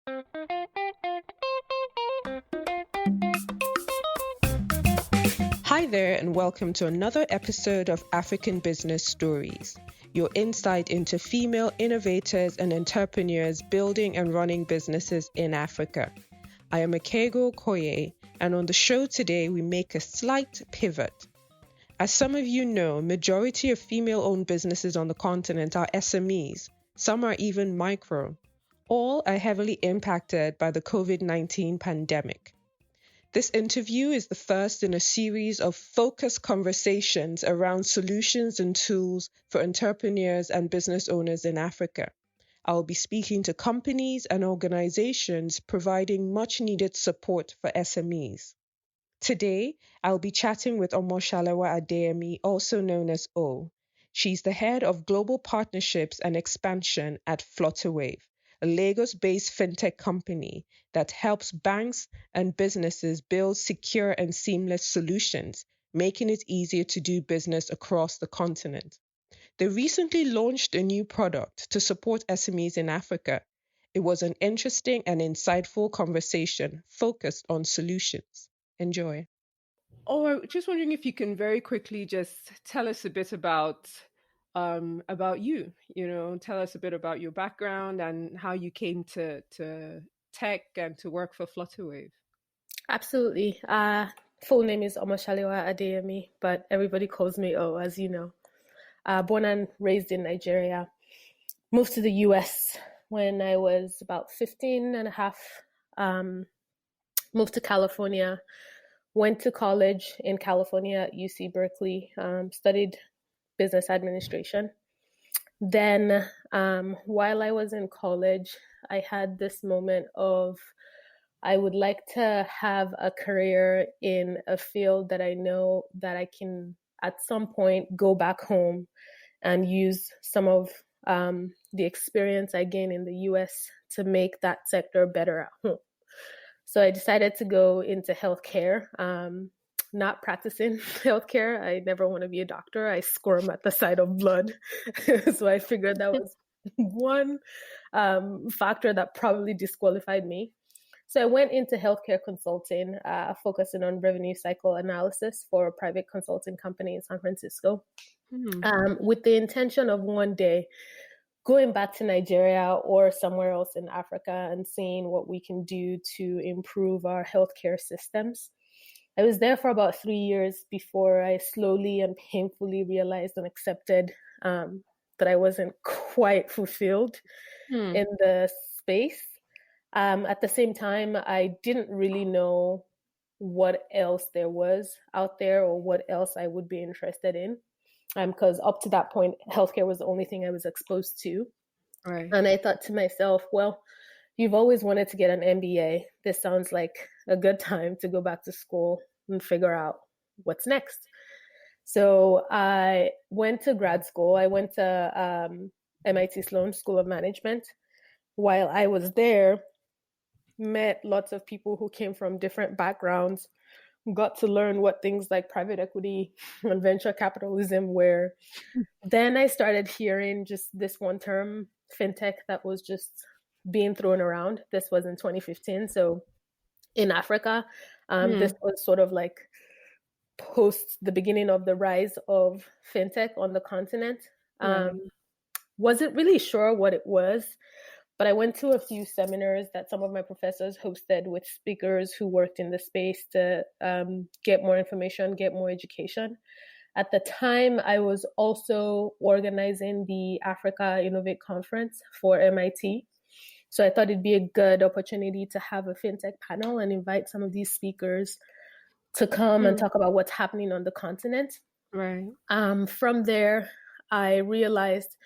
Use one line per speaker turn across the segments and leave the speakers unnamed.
Hi there, and welcome to another episode of African Business Stories, your insight into female innovators and entrepreneurs building and running businesses in Africa. I am Akego Koye, and on the show today, we make a slight pivot. As some of you know, majority of female-owned businesses on the continent are SMEs. Some are even micro. All are heavily impacted by the COVID-19 pandemic. This interview is the first in a series of focused conversations around solutions and tools for entrepreneurs and business owners in Africa. I'll be speaking to companies and organizations providing much needed support for SMEs. Today, I'll be chatting with Omoshalawa Adeyemi, also known as O. She's the head of Global Partnerships and Expansion at Flutterwave, a Lagos-based fintech company that helps banks and businesses build secure and seamless solutions, making it easier to do business across the continent. They recently launched a new product to support SMEs in Africa. It was an interesting and insightful conversation focused on solutions. Enjoy. Oh, just wondering if you can very quickly just tell us a bit about you. Tell us a bit about your background and how you came to tech and to work for Flutterwave.
Absolutely. Full name is Omoshalawa Adeyemi, but everybody calls me O, as you know. Born and raised in Nigeria. Moved to the US when I was about 15 and a half. Moved to California. Went to college in California at UC Berkeley. Studied business administration. Then while I was in college, I had this moment of I would like to have a career in a field that I know that I can at some point go back home and use some of the experience I gained in the US to make that sector better at home. So I decided to go into healthcare, not practicing healthcare. I never want to be a doctor. I squirm at the sight of blood. So I figured that was one factor that probably disqualified me. So I went into healthcare consulting, focusing on revenue cycle analysis for a private consulting company in San Francisco, with the intention of one day going back to Nigeria or somewhere else in Africa and seeing what we can do to improve our healthcare systems. I was there for about 3 years before I slowly and painfully realized and accepted that I wasn't quite fulfilled in the space. At the same time, I didn't really know what else there was out there or what else I would be interested in. Because up to that point, healthcare was the only thing I was exposed to.
Right.
And I thought to myself, well, you've always wanted to get an MBA. This sounds like a good time to go back to school and figure out what's next. So I went to grad school. I went to MIT Sloan School of Management. While I was there, met lots of people who came from different backgrounds, got to learn what things like private equity and venture capitalism were. Then I started hearing just this one term, Fintech, that was just being thrown around. This was in 2015. So in Africa, this was sort of like post the beginning of the rise of Fintech on the continent. Wasn't really sure what it was, but I went to a few seminars that some of my professors hosted with speakers who worked in the space to get more information, get more education. At the time, I was also organizing the Africa Innovate Conference for MIT. So I thought it'd be a good opportunity to have a fintech panel and invite some of these speakers to come and talk about what's happening on the continent.
Right.
From there, I realized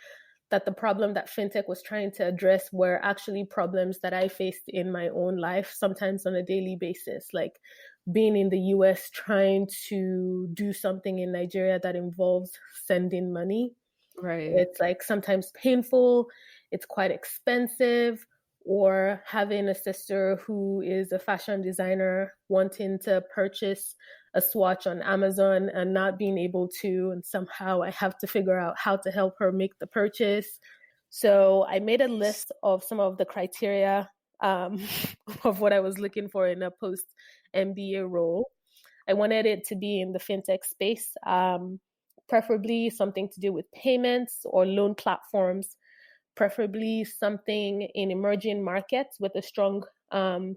that the problem that fintech was trying to address were actually problems that I faced in my own life, sometimes on a daily basis, like being in the US, trying to do something in Nigeria that involves sending money.
Right.
It's like sometimes painful, it's quite expensive, or having a sister who is a fashion designer wanting to purchase a swatch on Amazon and not being able to, and somehow I have to figure out how to help her make the purchase. So I made a list of some of the criteria um, of what I was looking for in a post MBA role. I wanted it to be in the fintech space, preferably something to do with payments or loan platforms, preferably something in emerging markets with a strong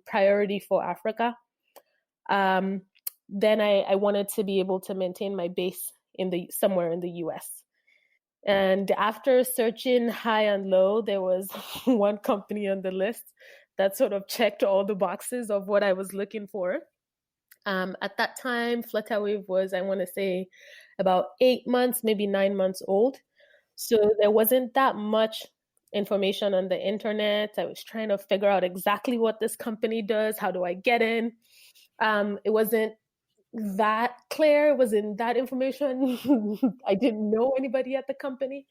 priority for Africa. Then I wanted to be able to maintain my base somewhere in the US. And after searching high and low, there was one company on the list that sort of checked all the boxes of what I was looking for. At that time, Flutterwave was, I want to say, about 8 months, maybe 9 months old. So there wasn't that much information on the internet. I was trying to figure out exactly what this company does. How do I get in? It wasn't that clear. It wasn't that information. I didn't know anybody at the company,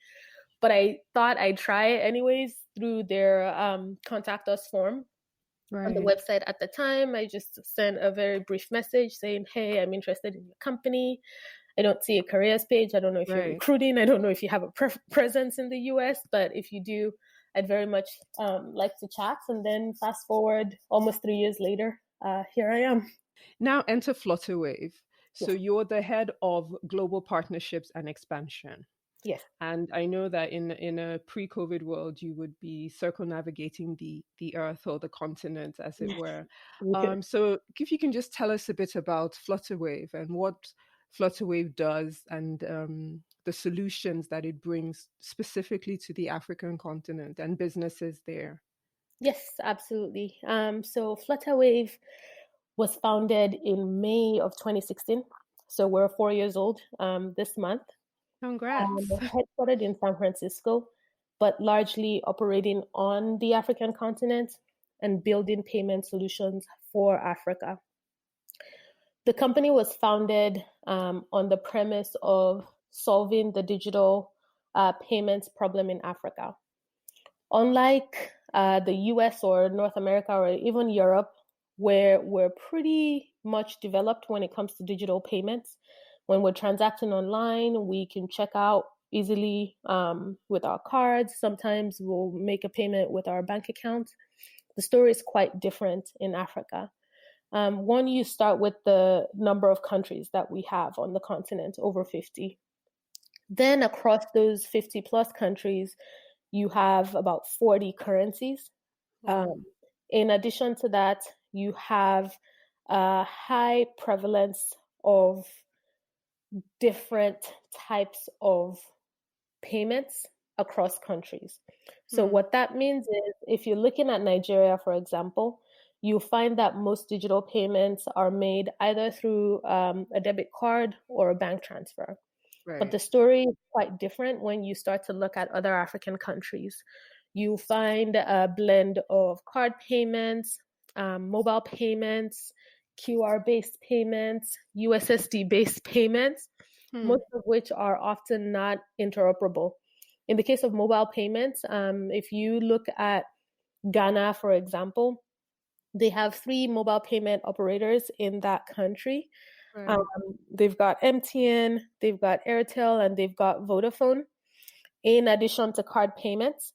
but I thought I'd try it anyways through their contact us form. On the website at the time, I just sent a very brief message saying, hey, I'm interested in your company. I don't see a careers page. I don't know if you're recruiting. I don't know if you have a presence in the US, but if you do, I'd very much like to chat. And then fast forward almost 3 years later, here I am.
Now enter Flutterwave. So
Yes.
you're the head of global partnerships and expansion.
Yes.
And I know that in a pre-COVID world, you would be circumnavigating the earth or the continent, as it were. So if you can just tell us a bit about Flutterwave and what Flutterwave does and the solutions that it brings specifically to the African continent and businesses there.
Yes, absolutely. So Flutterwave was founded in May of 2016. So we're 4 years old this month.
Congrats.
Headquartered in San Francisco, but largely operating on the African continent and building payment solutions for Africa. The company was founded on the premise of solving the digital payments problem in Africa. Unlike the US or North America or even Europe, where we're pretty much developed when it comes to digital payments, when we're transacting online, we can check out easily with our cards. Sometimes we'll make a payment with our bank account. The story is quite different in Africa. One, you start with the number of countries that we have on the continent, over 50. Then across those 50 plus countries, you have about 40 currencies. In addition to that, you have a high prevalence of different types of payments across countries. So what that means is if you're looking at Nigeria, for example, you'll find that most digital payments are made either through a debit card or a bank transfer. But the story is quite different when you start to look at other African countries. You find a blend of card payments, mobile payments, QR-based payments, USSD-based payments, most of which are often not interoperable. In the case of mobile payments, if you look at Ghana, for example, they have 3 mobile payment operators in that country. They've got MTN, they've got Airtel, and they've got Vodafone, in addition to card payments.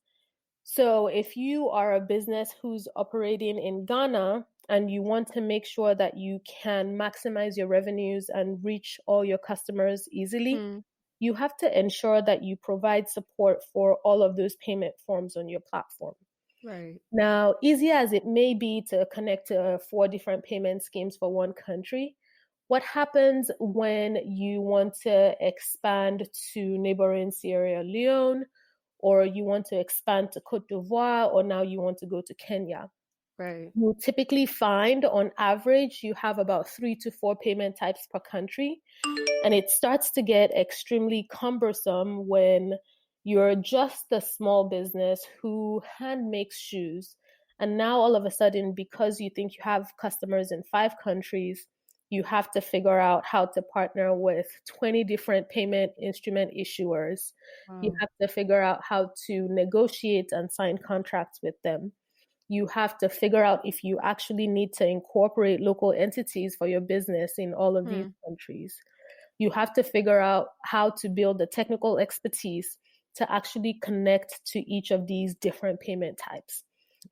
So if you are a business who's operating in Ghana and you want to make sure that you can maximize your revenues and reach all your customers easily, you have to ensure that you provide support for all of those payment forms on your platform. Now, easy as it may be to connect to 4 different payment schemes for one country, what happens when you want to expand to neighboring Sierra Leone, or you want to expand to Cote d'Ivoire, or now you want to go to Kenya? You typically find, on average, you have about 3 to 4 payment types per country. And it starts to get extremely cumbersome when you're just a small business who hand makes shoes. And now all of a sudden, because you think you have customers in 5 countries, you have to figure out how to partner with 20 different payment instrument issuers. You have to figure out how to negotiate and sign contracts with them. You have to figure out if you actually need to incorporate local entities for your business in all of these countries. You have to figure out how to build the technical expertise to actually connect to each of these different payment types.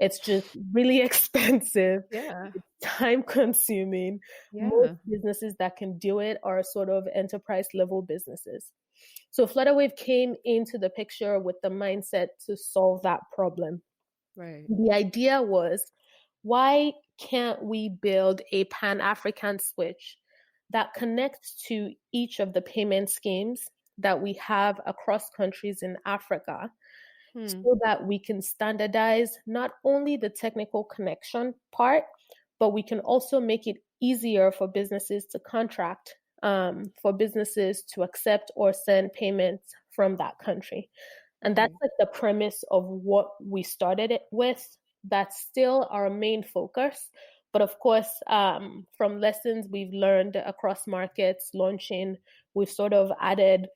It's just really expensive,
Yeah.
time consuming. Most
Yeah.
businesses that can do it are sort of enterprise level businesses. So Flutterwave came into the picture with the mindset to solve that problem.
Right.
The idea was, why can't we build a Pan-African switch that connects to each of the payment schemes that we have across countries in Africa, so that we can standardize not only the technical connection part, but we can also make it easier for businesses to contract, for businesses to accept or send payments from that country. And that's
Right.
like the premise of what we started it with. That's still our main focus. But of course, from lessons we've learned across markets launching, we've sort of added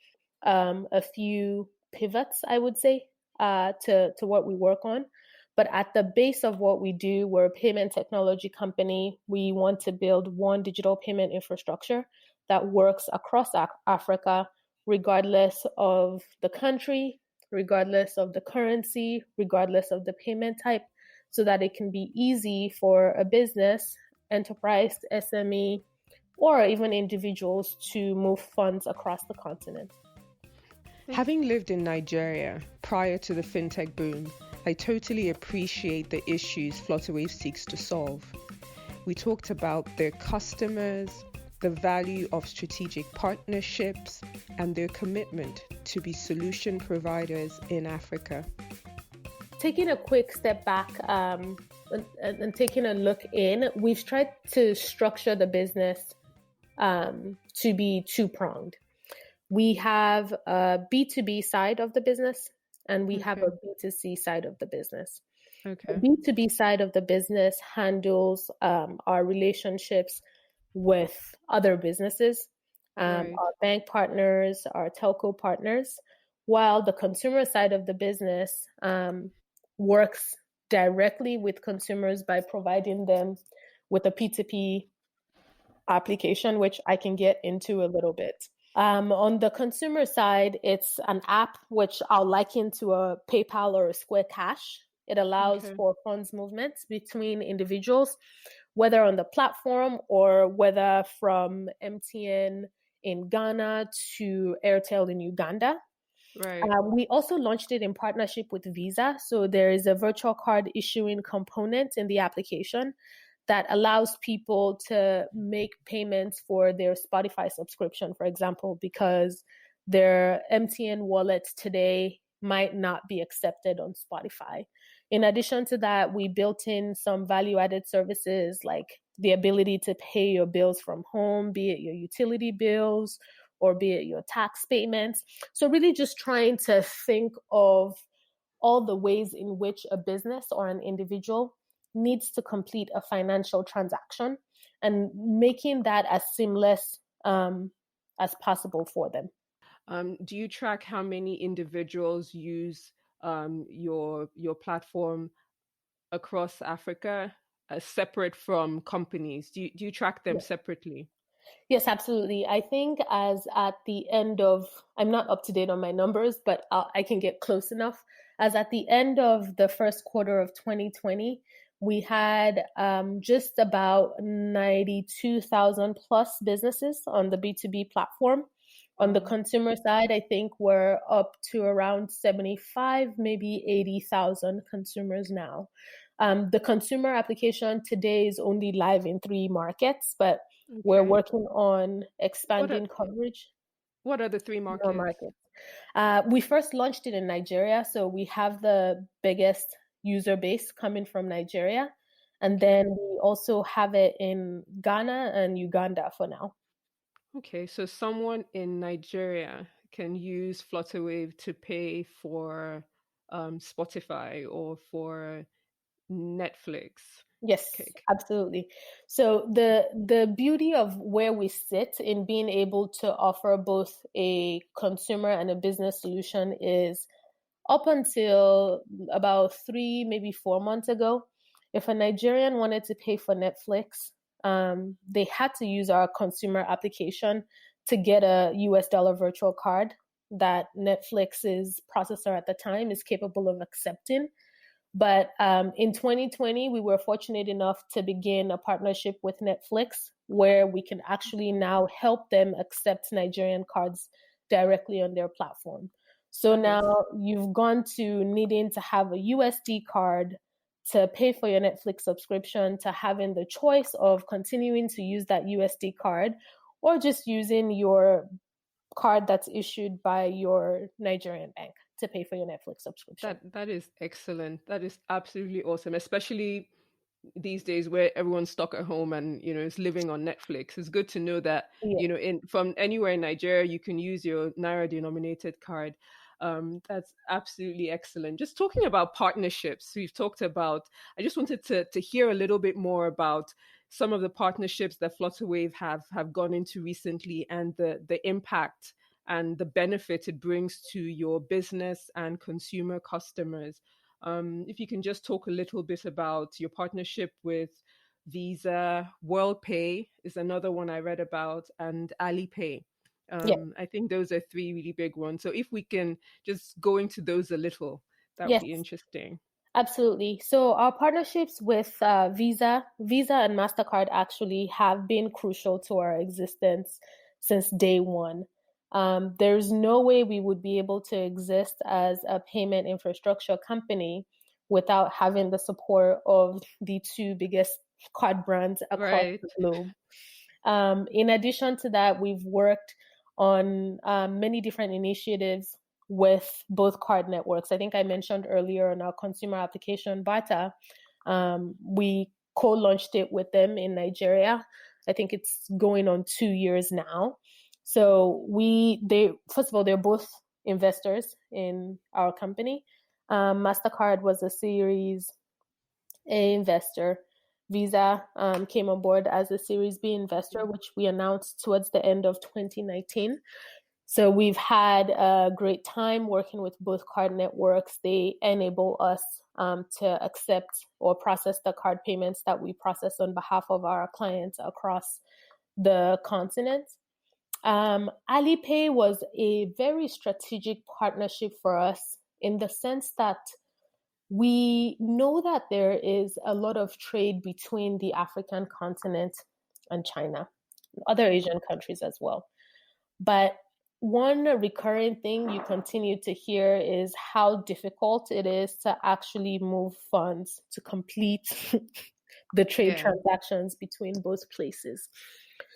a few pivots, I would say, to what we work on. But at the base of what we do, we're a payment technology company. We want to build one digital payment infrastructure that works across Africa, regardless of the country, regardless of the currency, regardless of the payment type, so that it can be easy for a business, enterprise, SME, or even individuals to move funds across the continent.
Having lived in Nigeria prior to the fintech boom, I totally appreciate the issues Flutterwave seeks to solve. We talked about their customers, the value of strategic partnerships, and their commitment to be solution providers in Africa.
Taking a quick step back and taking a look in, we've tried to structure the business to be two-pronged. We have a B2B side of the business, and we have a B2C side of the business.
Okay.
The B2B side of the business handles our relationships with other businesses, our bank partners, our telco partners, while the consumer side of the business works directly with consumers by providing them with a P2P application, which I can get into a little bit. On the consumer side, it's an app which I'll liken to a PayPal or a Square Cash. It allows for funds movements between individuals, whether on the platform or whether from MTN in Ghana to Airtel in Uganda.
Right.
We also launched it in partnership with Visa. So there is a virtual card issuing component in the application that allows people to make payments for their Spotify subscription, for example, because their MTN wallets today might not be accepted on Spotify. In addition to that, we built in some value-added services like the ability to pay your bills from home, be it your utility bills or be it your tax payments. So really just trying to think of all the ways in which a business or an individual needs to complete a financial transaction and making that as seamless as possible for them.
Do you track how many individuals use your platform across Africa, separate from companies? Do you track them separately?
Yes, absolutely. I think as at the end of, I'm not up to date on my numbers, but I can get close enough. As at the end of the first quarter of 2020, we had just about 92,000 plus businesses on the B2B platform. On the consumer side, I think we're up to around 75, maybe 80,000 consumers now. The consumer application today is only live in 3 markets, but we're working on expanding coverage.
What are the 3 markets?
More markets. We first launched it in Nigeria, so we have the biggest user base coming from Nigeria. And then we also have it in Ghana and Uganda for now.
Okay, so someone in Nigeria can use Flutterwave to pay for Spotify or for Netflix.
Yes, absolutely. So the beauty of where we sit in being able to offer both a consumer and a business solution is up until about 3, maybe 4 months ago, if a Nigerian wanted to pay for Netflix, they had to use our consumer application to get a US dollar virtual card that Netflix's processor at the time is capable of accepting. But in 2020, we were fortunate enough to begin a partnership with Netflix, where we can actually now help them accept Nigerian cards directly on their platform. So now you've gone to needing to have a USD card to pay for your Netflix subscription, to having the choice of continuing to use that USD card or just using your card that's issued by your Nigerian bank to pay for your Netflix subscription.
That is excellent. That is absolutely awesome, especially these days where everyone's stuck at home and is living on Netflix. It's good to know that
Yeah.
in from anywhere in Nigeria you can use your naira denominated card. That's absolutely excellent. Just talking about partnerships, we've talked about. I just wanted to hear a little bit more about some of the partnerships that Flutterwave have gone into recently and the impact and the benefit it brings to your business and consumer customers. If you can just talk a little bit about your partnership with Visa, Worldpay is another one I read about, and Alipay.
Yeah.
I think those are three really big ones. So if we can just go into those a little, that would
Yes.
be interesting.
Absolutely. So our partnerships with Visa and MasterCard actually have been crucial to our existence since day one. There's no way we would be able to exist as a payment infrastructure company without having the support of the two biggest card brands across
Right.
the globe. In addition to that, we've worked on many different initiatives with both card networks. I think I mentioned earlier on our consumer application, Bata, we co-launched it with them in Nigeria. I think it's going on 2 years now. So first of all, they're both investors in our company. MasterCard was a Series A investor. Visa came on board as a Series B investor, which we announced towards the end of 2019. So we've had a great time working with both card networks. They enable us to accept or process the card payments that we process on behalf of our clients across the continent. Alipay was a very strategic partnership for us in the sense that we know that there is a lot of trade between the African continent and China, other Asian countries as well. But one recurring thing you continue to hear is how difficult it is to actually move funds to complete the trade transactions between both places.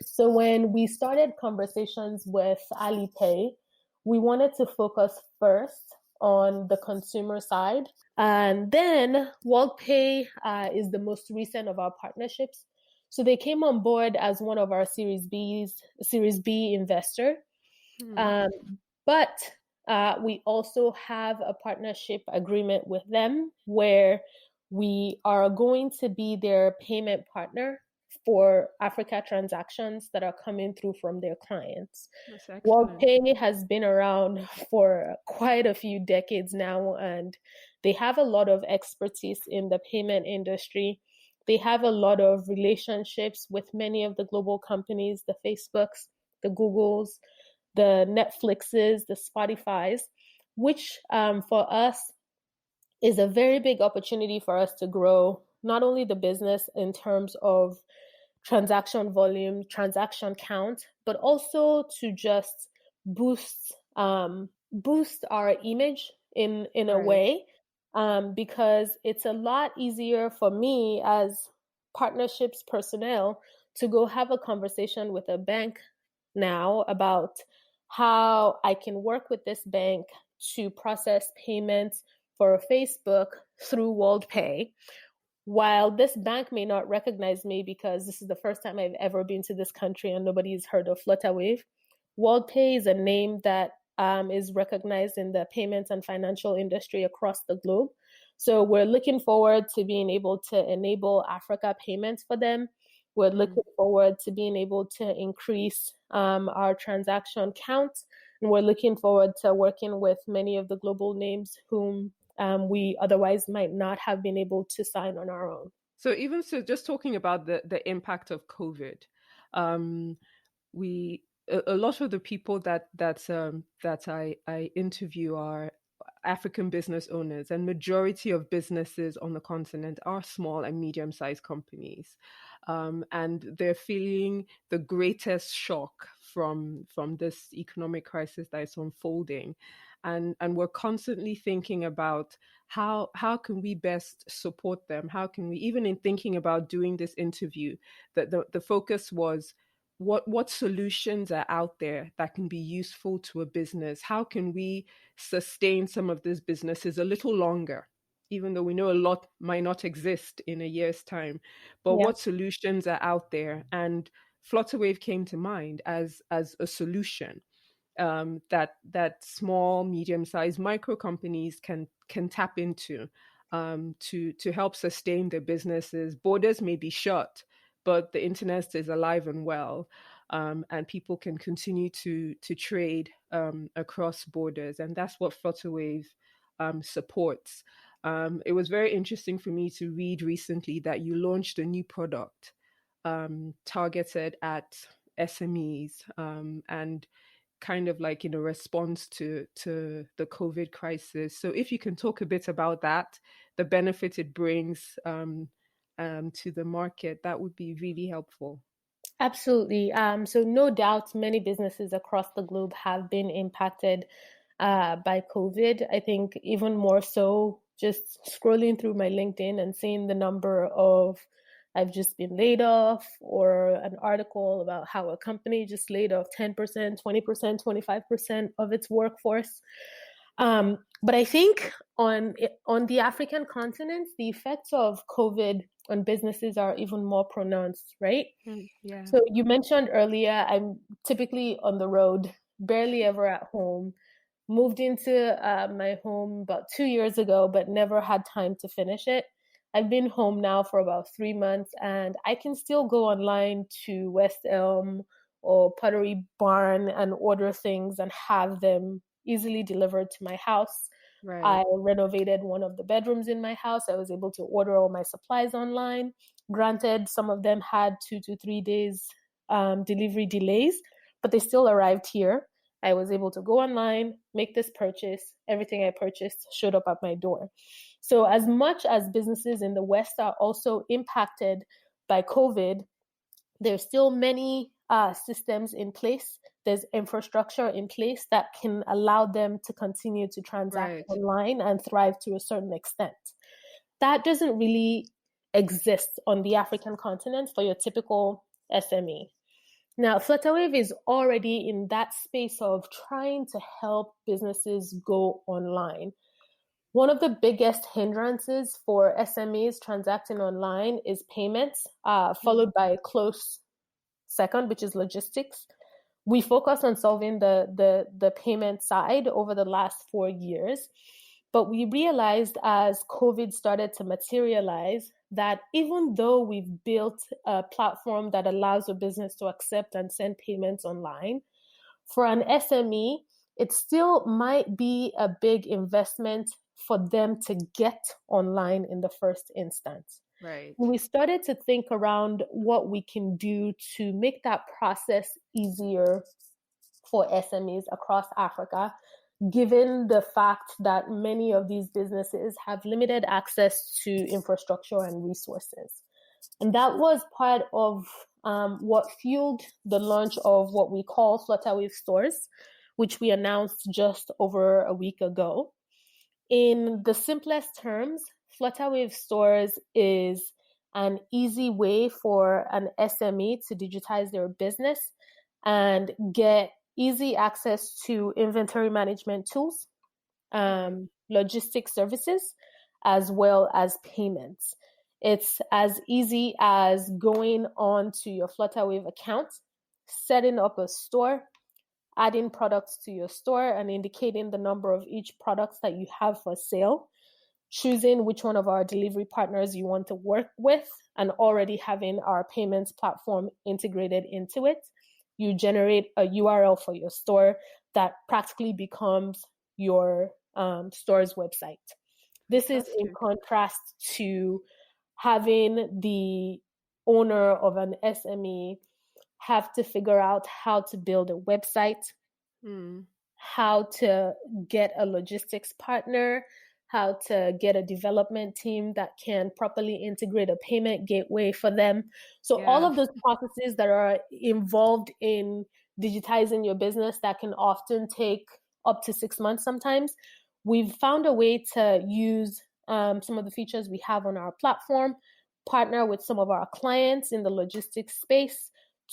So when we started conversations with Alipay, we wanted to focus first on the consumer side. And then Worldpay is the most recent of our partnerships. So they came on board as one of our Series B investor. But we also have a partnership agreement with them where we are going to be their payment partner for Africa transactions that are coming through from their clients. Worldpay has been around for quite a few decades now, and they have a lot of expertise in the payment industry. They have a lot of relationships with many of the global companies, the Facebooks, the Googles, the Netflixes, the Spotifys, which for us is a very big opportunity for us to grow not only the business in terms of transaction volume, transaction count, but also to just boost our image in a way, because it's a lot easier for me as partnerships personnel to go have a conversation with a bank now about how I can work with this bank to process payments for Facebook through Worldpay. While this bank may not recognize me because this is the first time I've ever been to this country and nobody's heard of Flutterwave, Worldpay is a name that is recognized in the payments and financial industry across the globe. So we're looking forward to being able to enable Africa payments for them. We're looking forward to being able to increase our transaction count. And we're looking forward to working with many of the global names whom we otherwise might not have been able to sign on our own.
So just talking about the impact of COVID, we a lot of the people that I interview African business owners, and majority of businesses on the continent are small and medium-sized companies, and they're feeling the greatest shock from this economic crisis that is unfolding, and we're constantly thinking about how can we best support them? How can we, even in thinking about doing this interview, that the focus was what solutions are out there that can be useful to a business? How can we sustain some of these businesses a little longer, even though we know a lot might not exist in a year's time? But
Yeah.
what solutions are out there? And Flutterwave came to mind as a solution, that small, medium-sized micro companies can tap into, to help sustain their businesses. Borders may be shut, but the internet is alive and well, and people can continue to trade across borders, and that's what Flutterwave supports. It was very interesting for me to read recently that you launched a new product targeted at SMEs, and kind of like in a response to the COVID crisis. So if you can talk a bit about that, the benefit it brings to the market, that would be really helpful.
Absolutely. So no doubt many businesses across the globe have been impacted by COVID. I think even more so just scrolling through my LinkedIn and seeing the number of I've just been laid off, or an article about how a company just laid off 10%, 20%, 25% of its workforce. But I think on the African continent, the effects of COVID on businesses are even more pronounced, right?
Yeah.
So you mentioned earlier, I'm typically on the road, barely ever at home. Moved into my home about 2 years ago, but never had time to finish it. I've been home now for about 3 months, and I can still go online to West Elm or Pottery Barn and order things and have them easily delivered to my house.
Right.
I renovated one of the bedrooms in my house. I was able to order all my supplies online. Granted, some of them had 2 to 3 days delivery delays, but they still arrived here. I was able to go online, make this purchase. Everything I purchased showed up at my door. So as much as businesses in the West are also impacted by COVID, there's still many systems in place. There's infrastructure in place that can allow them to continue to transact
Right.
online and thrive to a certain extent. That doesn't really exist on the African continent for your typical SME. Now, Flutterwave is already in that space of trying to help businesses go online. One of the biggest hindrances for SMEs transacting online is payments, followed by a close second, which is logistics. We focused on solving the payment side over the last 4 years, but we realized as COVID started to materialize that even though we've built a platform that allows a business to accept and send payments online, for an SME, it still might be a big investment for them to get online in the first instance.
Right.
We started to think around what we can do to make that process easier for SMEs across Africa, given the fact that many of these businesses have limited access to infrastructure and resources. And that was part of what fueled the launch of what we call Flutterwave Stores, which we announced just over a week ago. In the simplest terms, Flutterwave Stores is an easy way for an SME to digitize their business and get easy access to inventory management tools, logistics services, as well as payments. It's as easy as going on to your Flutterwave account, setting up a store, adding products to your store and indicating the number of each product that you have for sale, choosing which one of our delivery partners you want to work with, and already having our payments platform integrated into it. You generate a URL for your store that practically becomes your store's website. This is in contrast to having the owner of an SME have to figure out how to build a website, how to get a logistics partner, how to get a development team that can properly integrate a payment gateway for them. So all
Yeah.
of those processes that are involved in digitizing your business that can often take up to 6 months sometimes, we've found a way to use some of the features we have on our platform, partner with some of our clients in the logistics space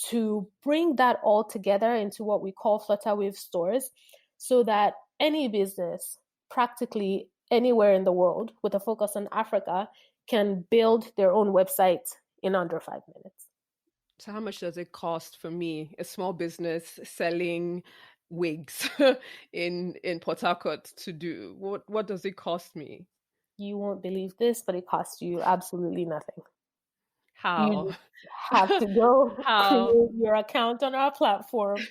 to bring that all together into what we call Flutterwave Stores, so that any business practically anywhere in the world with a focus on Africa can build their own website in under 5 minutes.
So how much does it cost for me, a small business selling wigs in Port Harcourt to do? What does it cost me?
You won't believe this, but it costs you absolutely nothing. You
How?
just have to go
How?
create your account on our platform.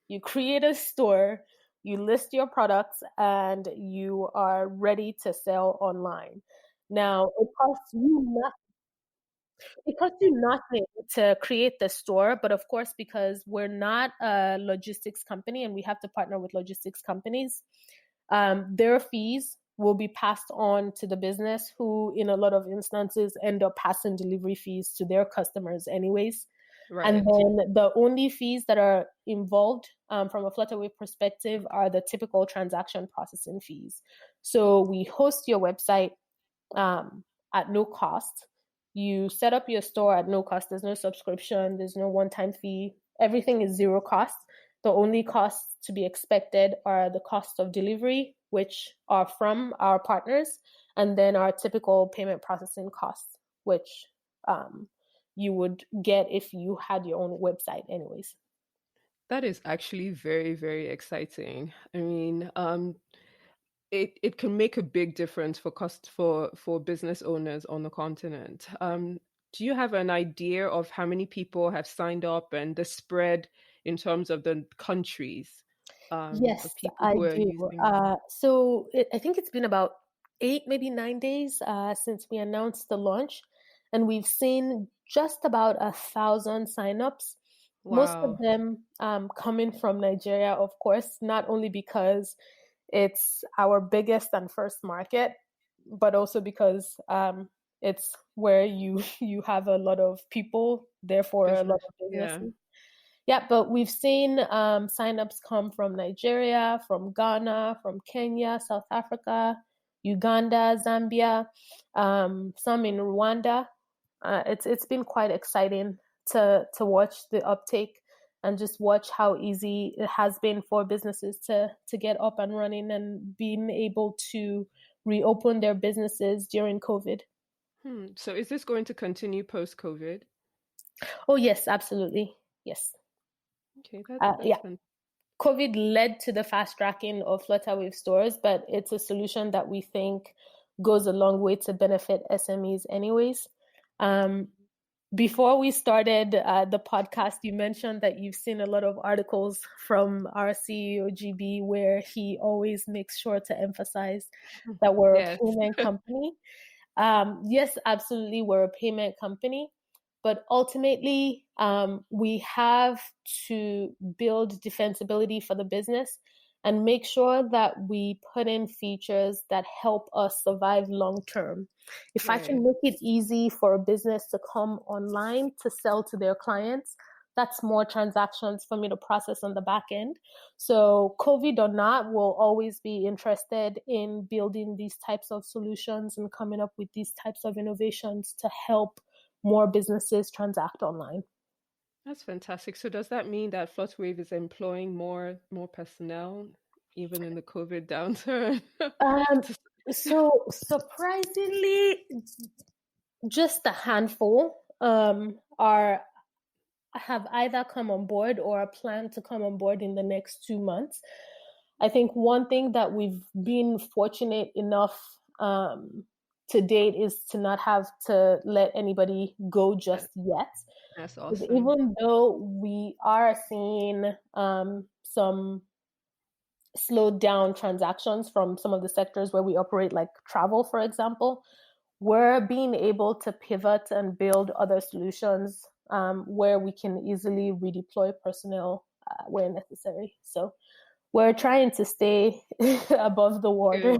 You create a store, you list your products, and you are ready to sell online. Now, it costs you nothing to create the store, but of course, because we're not a logistics company and we have to partner with logistics companies, their fees will be passed on to the business, who, in a lot of instances, end up passing delivery fees to their customers, anyways. And
Right.
then the only fees that are involved from a Flutterwave perspective are the typical transaction processing fees. So we host your website at no cost. You set up your store at no cost. There's no subscription. There's no one-time fee. Everything is zero cost. The only costs to be expected are the cost of delivery, which are from our partners, and then our typical payment processing costs, which you would get if you had your own website anyways.
That is actually very, very exciting. I mean, it can make a big difference for for business owners on the continent. Do you have an idea of how many people have signed up and the spread in terms of the countries of
Yes,
people
I
who are
do.
using it?
I think it's been about 8, maybe 9 days since we announced the launch, and we've seen just about 1,000 signups. Most of
Wow.
them coming from Nigeria, of course, not only because it's our biggest and first market, but also because it's where you have a lot of people, therefore a lot
Business.
of
Yeah.
businesses. Yeah, but we've seen signups come from Nigeria, from Ghana, from Kenya, South Africa, Uganda, Zambia, some in Rwanda. It's been quite exciting to watch the uptake and just watch how easy it has been for businesses to get up and running and being able to reopen their businesses during COVID.
So is this going to continue post-COVID?
Oh yes, absolutely. Yes.
Okay,
Yeah.
that's fantastic.
COVID led to the fast tracking of Flutterwave stores, but it's a solution that we think goes a long way to benefit SMEs anyways. Before we started the podcast, you mentioned that you've seen a lot of articles from our CEO, GB, where he always makes sure to emphasize that we're a
Yes.
payment company. Yes, absolutely, we're a payment company, but ultimately, we have to build defensibility for the business and make sure that we put in features that help us survive long term. If I
Right.
can make it easy for a business to come online to sell to their clients, that's more transactions for me to process on the back end. So, COVID or not, we'll always be interested in building these types of solutions and coming up with these types of innovations to help more businesses transact online.
That's fantastic. So does that mean that Flutterwave is employing more personnel even in the COVID downturn?
Um,
To-
so surprisingly, just a handful are have either come on board or are planned to come on board in the next 2 months. I think one thing that we've been fortunate enough to date is to not have to let anybody go just yet.
That's
Because
awesome.
even though we are seeing some slowed down transactions from some of the sectors where we operate, like travel, for example, we're being able to pivot and build other solutions where we can easily redeploy personnel where necessary. So we're trying to stay above the water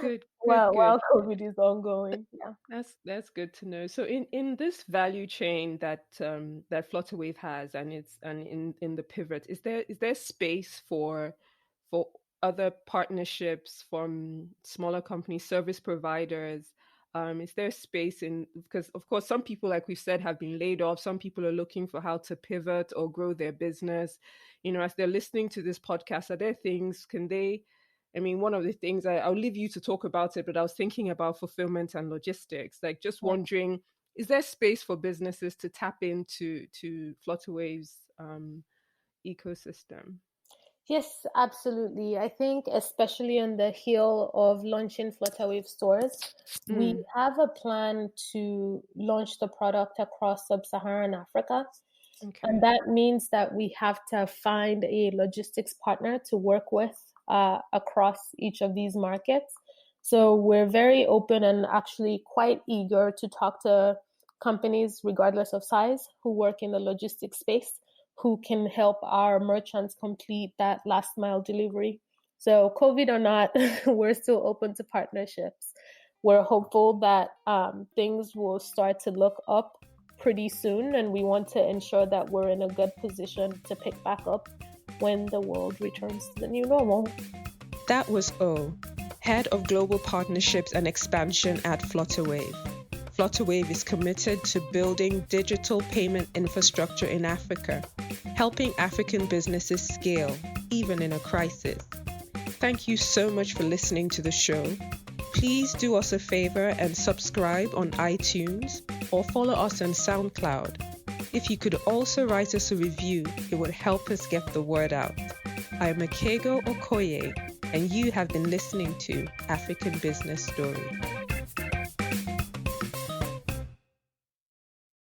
Good, good,
while
good.
COVID is ongoing. Yeah.
That's good to know. So in this value chain that that Flutterwave has, and in the pivot, is there space for other partnerships from smaller companies, service providers? Is there space in, because of course some people, like we've said, have been laid off. Some people are looking for how to pivot or grow their business. As they're listening to this podcast, are there things, can they, I mean, one of the things I'll leave you to talk about it, but I was thinking about fulfillment and logistics, like just
Yeah.
wondering, is there space for businesses to tap into to Flutterwave's ecosystem?
Yes, absolutely. I think especially on the heel of launching Flutterwave Stores, we
Mm,
have a plan to launch the product across sub-Saharan Africa. And
okay.
that means that we have to find a logistics partner to work with across each of these markets. So we're very open and actually quite eager to talk to companies, regardless of size, who work in the logistics space, who can help our merchants complete that last mile delivery. So, COVID or not, we're still open to partnerships. We're hopeful that things will start to look up pretty soon, and we want to ensure that we're in a good position to pick back up when the world returns to the new normal.
That was O, Head of Global Partnerships and Expansion at Flutterwave. Flutterwave is committed to building digital payment infrastructure in Africa, helping African businesses scale, even in a crisis. Thank you so much for listening to the show. Please do us a favor and subscribe on iTunes or follow us on SoundCloud. If you could also write us a review, it would help us get the word out. I'm Akego Okoye, and you have been listening to African Business Story.